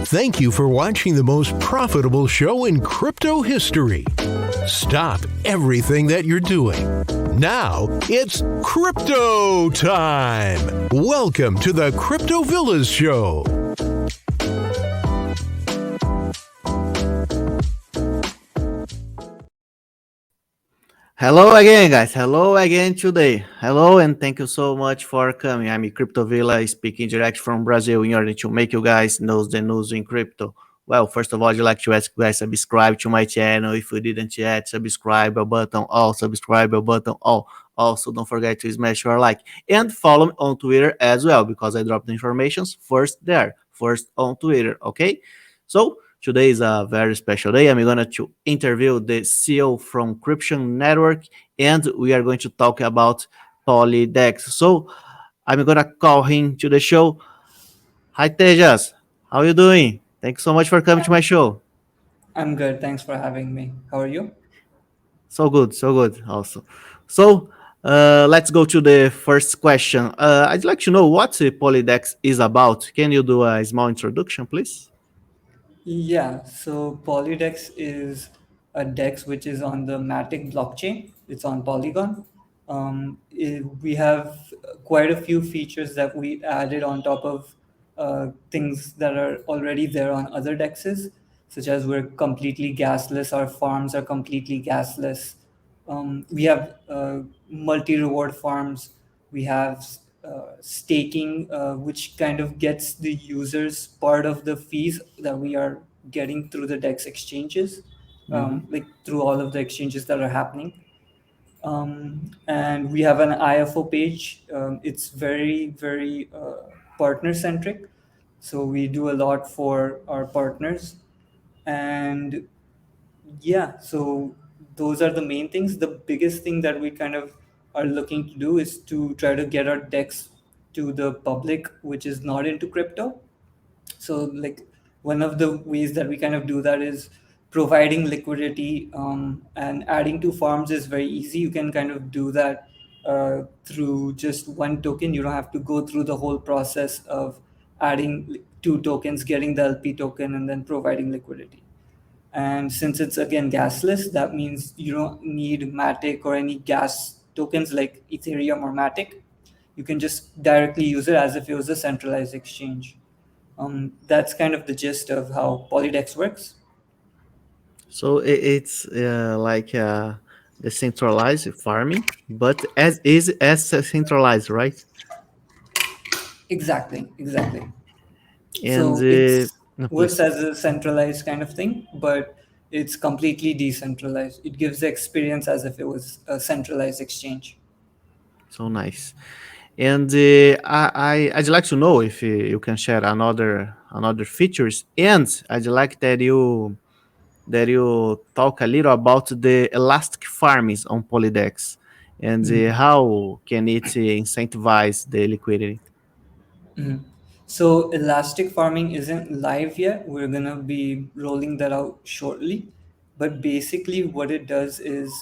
Thank you for watching the most profitable show in crypto history. Stop everything that you're doing. Now it's crypto time. Welcome to the Crypto Villas Show. Hello again, guys. Hello again today. Hello, and thank you so much for coming. I'm Crypto Villa speaking direct from Brazil in order to make you guys know the news in crypto. Well, first of all, I'd like to ask you guys subscribe to my channel. If you didn't yet, subscribe button all, subscribe button all. Also, don't forget to smash your like and follow me on Twitter as well because I drop the informations first there, first on Twitter. Okay, so today is a very special day. I'm going to interview the CEO from Crypto Network, and we are going to talk about Polydex. So I'm going to call him to the show. Hi, Tejas. How are you doing? Thanks so much for coming to my show. I'm good. Thanks for having me. How are you? So good also. So let's go to the first question. I'd like to know what Polydex is about. Can you do a small introduction, please? Yeah, so Polydex is a DEX which is on the Matic blockchain. It's on Polygon. We have quite a few features that we added on top of things that are already there on other DEXs, such as we're completely gasless, our farms are completely gasless. We have multi-reward farms. We have staking, which kind of gets the users part of the fees that we are getting through the DEX exchanges, like through all of the exchanges that are happening. And we have an IFO page. It's very partner centric. So we do a lot for our partners. And yeah, so those are the main things. The biggest thing that we kind of are looking to do is to try to get our DEX to the public, which is not into crypto. So, like, one of the ways that we kind of do that is providing liquidity, and adding to farms is very easy. You can kind of do that through just one token. You don't have to go through the whole process of adding two tokens, getting the LP token, and then providing liquidity. And since it's again gasless, that means you don't need Matic or any gas tokens like Ethereum or Matic. You can just directly use it as if it was a centralized exchange. That's kind of the gist of how Polydex works. So it's like decentralized farming, but as is as centralized, right? Exactly. And So it's no, works please. as a centralized kind of thing, but it's completely decentralized. It gives the experience as if it was a centralized exchange. So nice. And I'd like to know if you can share another features, and I'd like that you talk a little about the elastic farmings on Polydex, and how can it incentivize the liquidity. Mhm. So elastic farming isn't live yet. We're gonna be rolling that out shortly. But basically, what it does is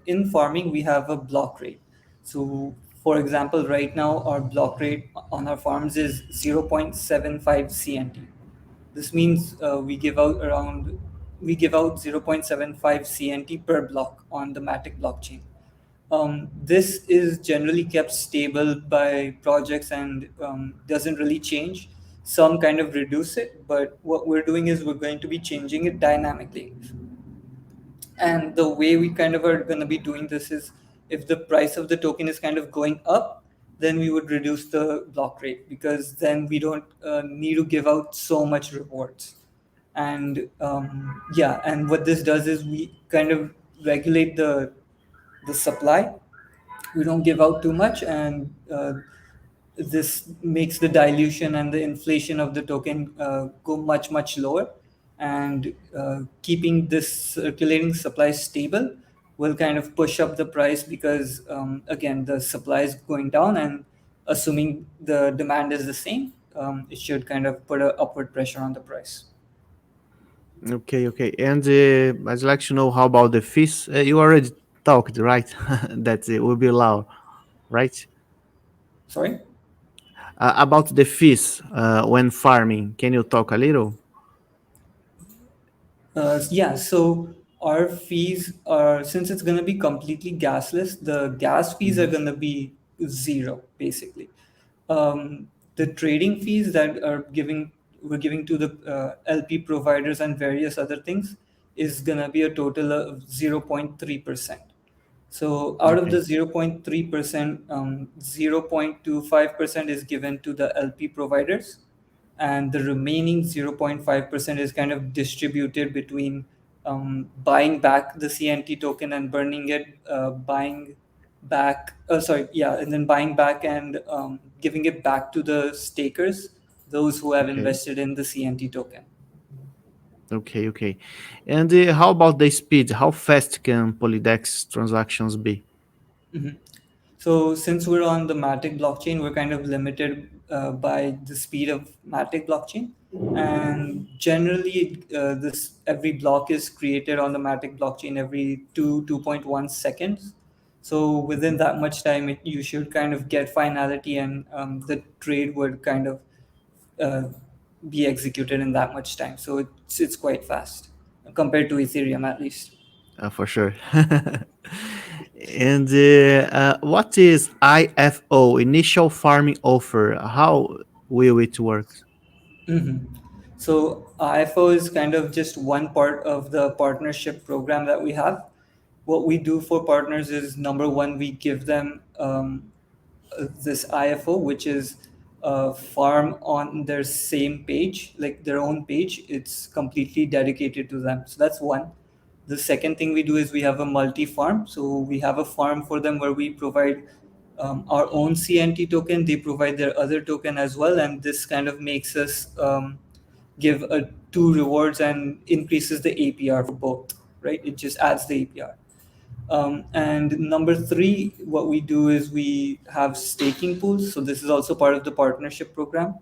in farming we have a block rate. So, for example, right now our block rate on our farms is 0.75 CNT. This means we give out 0.75 CNT per block on the Matic blockchain. This is generally kept stable by projects and doesn't really change. Some kind of reduce it, but what we're doing is we're going to be changing it dynamically. And the way we kind of are going to be doing this is if the price of the token is kind of going up, then we would reduce the block rate because then we don't need to give out so much rewards. And yeah, and what this does is we kind of regulate the supply. We don't give out too much, and this makes the dilution and the inflation of the token go much lower. And keeping this circulating supply stable will kind of push up the price because again the supply is going down, and assuming the demand is the same, it should kind of put a upward pressure on the price. Okay. And I'd like to know how about the fees. You already talked, right? That it will be low, right? Sorry. About the fees when farming, can you talk a little? Yeah, so our fees are, since it's going to be completely gasless, the gas fees are Mhm. going to be zero, basically. The trading fees that we're giving to the LP providers and various other things is going to be a total of 0.3%. So out of the Okay. 0.3%, 0.25% is given to the LP providers, and the remaining 0.5% is kind of distributed between buying back the CNT token and burning it, buying back, and then buying back and giving it back to the stakers, those who have Okay. invested in the CNT token. Okay. Okay. And how about the speed? How fast can Polydex transactions be? Mhm. So since we're on the Matic blockchain, we're kind of limited by the speed of Matic blockchain, and generally, this every block is created on the Matic blockchain every 2.1 seconds. So within that much time, you should kind of get finality, and the trade would kind of uh, be executed in that much time. So it's quite fast compared to Ethereum, at least. For sure. And what is IFO, initial farming offer? How will it work? Mhm. So IFO is kind of just one part of the partnership program that we have. What we do for partners is, number one, we give them this IFO, which is a farm on their same page, like their own page. It's completely dedicated to them. So that's one. The second thing we do is we have a multi farm. So we have a farm for them where we provide our own CNT token. They provide their other token as well, and this kind of makes us give two rewards and increases the APR for both. Right? It just adds the APR. And number three, what we do is we have staking pools. So this is also part of the partnership program,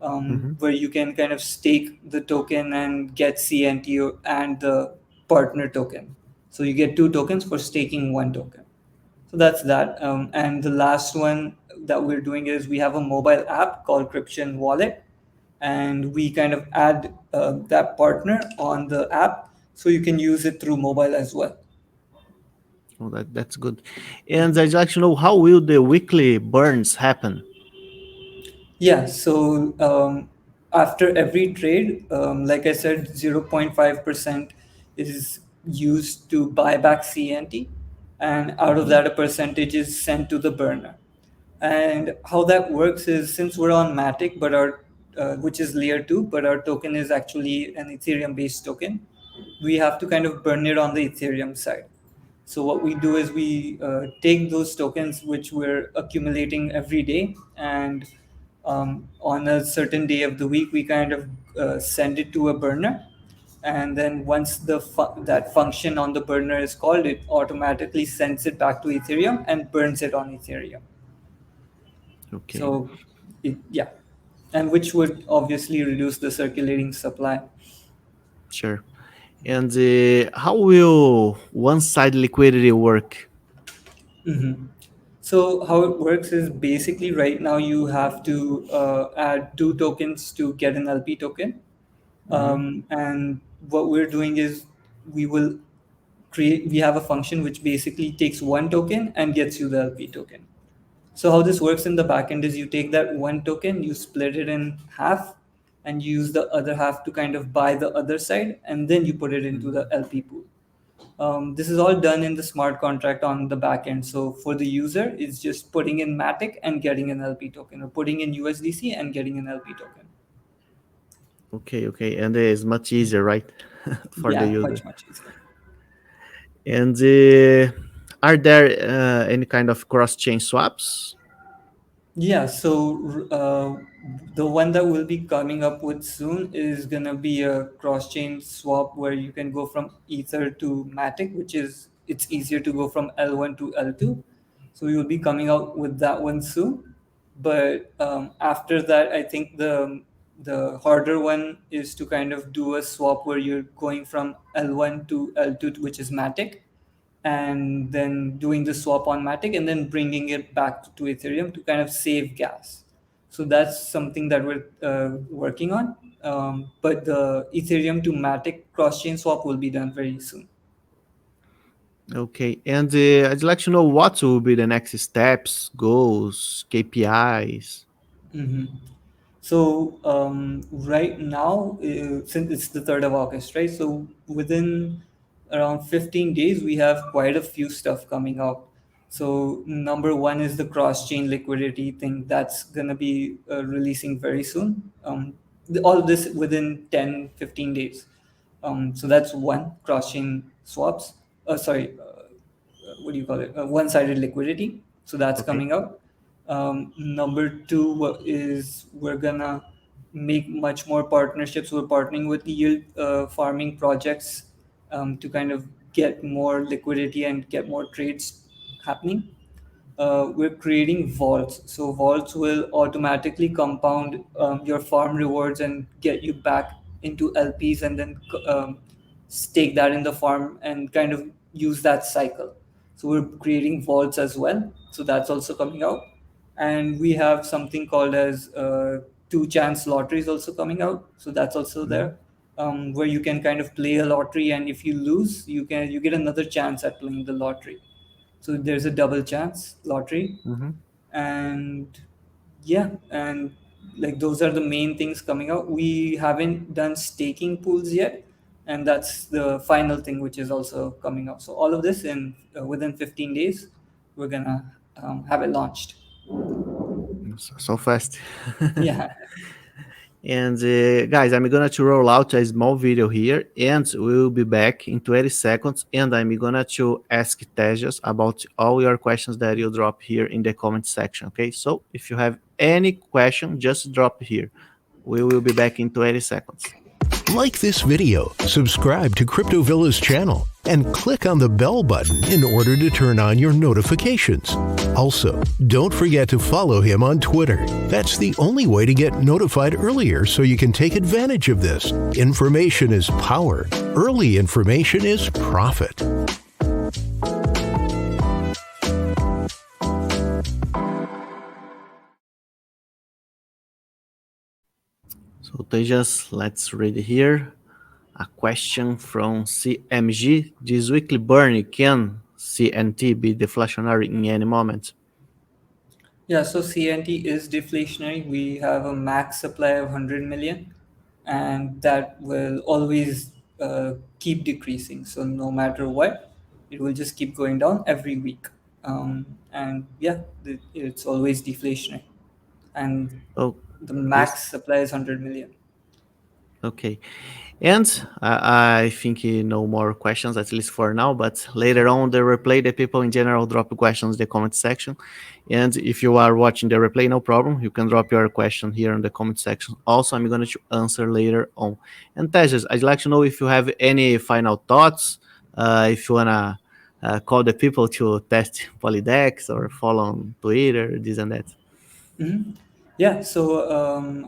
Mhm. where you can kind of stake the token and get CNT and the partner token. So you get two tokens for staking one token. So that's that. And the last one that we're doing is we have a mobile app called Crypto Wallet, and we kind of add that partner on the app so you can use it through mobile as well. Oh, that's good. And I'd like to know, how will the weekly burns happen? Yeah, so after every trade, like I said, 0.5% is used to buy back CNT, and out of Mhm. that, a percentage is sent to the burner. And how that works is, since we're on Matic, but our which is layer two, but our token is actually an Ethereum based token, we have to kind of burn it on the Ethereum side. So what we do is we take those tokens which we're accumulating every day, and on a certain day of the week, we kind of send it to a burner. And then once that function on the burner is called, it automatically sends it back to Ethereum and burns it on Ethereum. Okay, So, yeah, and which would obviously reduce the circulating supply. sure. And how will one-side liquidity work? Mhm. So how it works is, basically right now you have to add two tokens to get an LP token, Mhm. and what we're doing is we will create. We have a function which basically takes one token and gets you the LP token. So how this works in the backend is, you take that one token, you split it in half, and you use the other half to kind of buy the other side, and then you put it into Mhm. the LP pool. This is all done in the smart contract on the back end. So for the user, it's just putting in Matic and getting an LP token, or putting in USDC and getting an LP token. Okay, okay. And it's much easier, right? For the Yeah, user. much easier. And are there any kind of cross-chain swaps? Yeah, so the one that we'll be coming up with soon is gonna be a cross-chain swap where you can go from Ether to Matic, which is, it's easier to go from L1 to L2. So we will be coming out with that one soon. But after that, I think the harder one is to kind of do a swap where you're going from L1 to L2, which is Matic, and then doing the swap on Matic and then bringing it back to Ethereum to kind of save gas. So that's something that we're working on. But the Ethereum to Matic cross-chain swap will be done very soon. Okay, and I'd like to know what will be the next steps, goals, KPIs. Mhm. So right now, since it's the 3rd of August, right? So within around 15 days, we have quite a few stuff coming out. So number one is the cross-chain liquidity thing that's gonna be releasing very soon. All of this within 10, 15 days. So that's one, cross-chain swaps. Sorry, what do you call it? One-sided liquidity. So that's Okay. coming out. Number two is we're gonna make much more partnerships. We're partnering with yield farming projects to kind of get more liquidity and get more trades happening. We're creating vaults. So vaults will automatically compound your farm rewards and get you back into LPs, and then stake that in the farm and kind of use that cycle. So we're creating vaults as well. So that's also coming out, and we have something called as two chance lotteries also coming out. So that's also Mhm. there, where you can kind of play a lottery, and if you lose, you get another chance at playing the lottery. So there's a double chance lottery. Mhm. And yeah, and like those are the main things coming out. We haven't done staking pools yet, and that's the final thing which is also coming up. So all of this in within 15 days we're gonna have it launched. So fast. Yeah. And guys, I'm gonna to roll out a small video here, and we'll be back in 20 seconds. And I'm gonna to ask Tejas about all your questions that you drop here in the comment section. Okay, so if you have any question, just drop here. We will be back in 20 seconds. Like this video, subscribe to Crypto Villa's channel, and click on the bell button in order to turn on your notifications. Also, don't forget to follow him on Twitter. That's the only way to get notified earlier so you can take advantage of this. Information is power. Early information is profit. So Tejas, let's read here. A question from CMG. This weekly burn, can CNT be deflationary in any moment? Yeah, so CNT is deflationary. We have a max supply of 100 million, and that will always keep decreasing. So no matter what, it will just keep going down every week. And yeah, it's always deflationary. And Oh, the yes. max supply is 100 million. Okay. And I think no more questions, at least for now. But later on the replay, the people in general drop questions in the comment section. And if you are watching the replay, no problem. You can drop your question here in the comment section. Also, I'm going to answer later on. And Tejas, I'd like to know if you have any final thoughts. If you want to call the people to test Polydex or follow on Twitter, this and that. Mhm. Yeah, so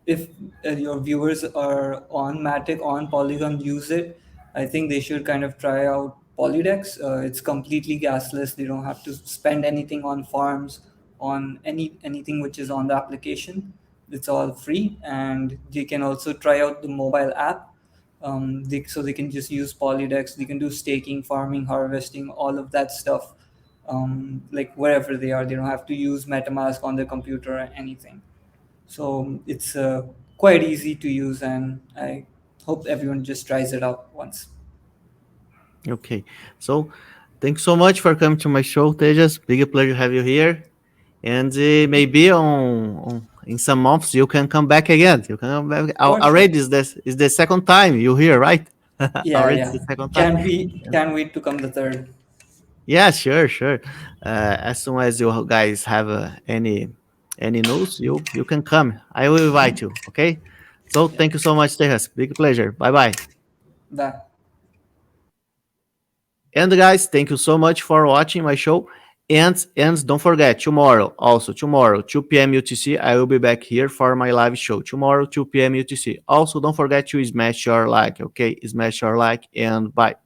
if your viewers are on Matic, on Polygon, use it. I think they should kind of try out Polydex. It's completely gasless. They don't have to spend anything on farms, on anything which is on the application. It's all free, and they can also try out the mobile app. So they can just use Polydex. They can do staking, farming, harvesting, all of that stuff, like wherever they are. They don't have to use MetaMask on their computer or anything. So it's quite easy to use, and I hope everyone just tries it out once. Okay. So thanks so much for coming to my show, Tejas. Big pleasure to have you here. And maybe in some months you can come back again. You can come back. For sure. Already is the second time you here, right? Yeah, Already it's yeah. the second time. Can wait to come the third. Yeah, sure, sure. As soon as you guys have any news, you can come. I will invite you. Okay. So Yeah. thank you so much, Tejas. Big pleasure. Bye bye. Bye. And guys, thank you so much for watching my show. And don't forget, tomorrow, 2 p.m. UTC, I will be back here for my live show. Tomorrow, 2 p.m. UTC. Also, don't forget to smash your like, okay? Smash your like and bye.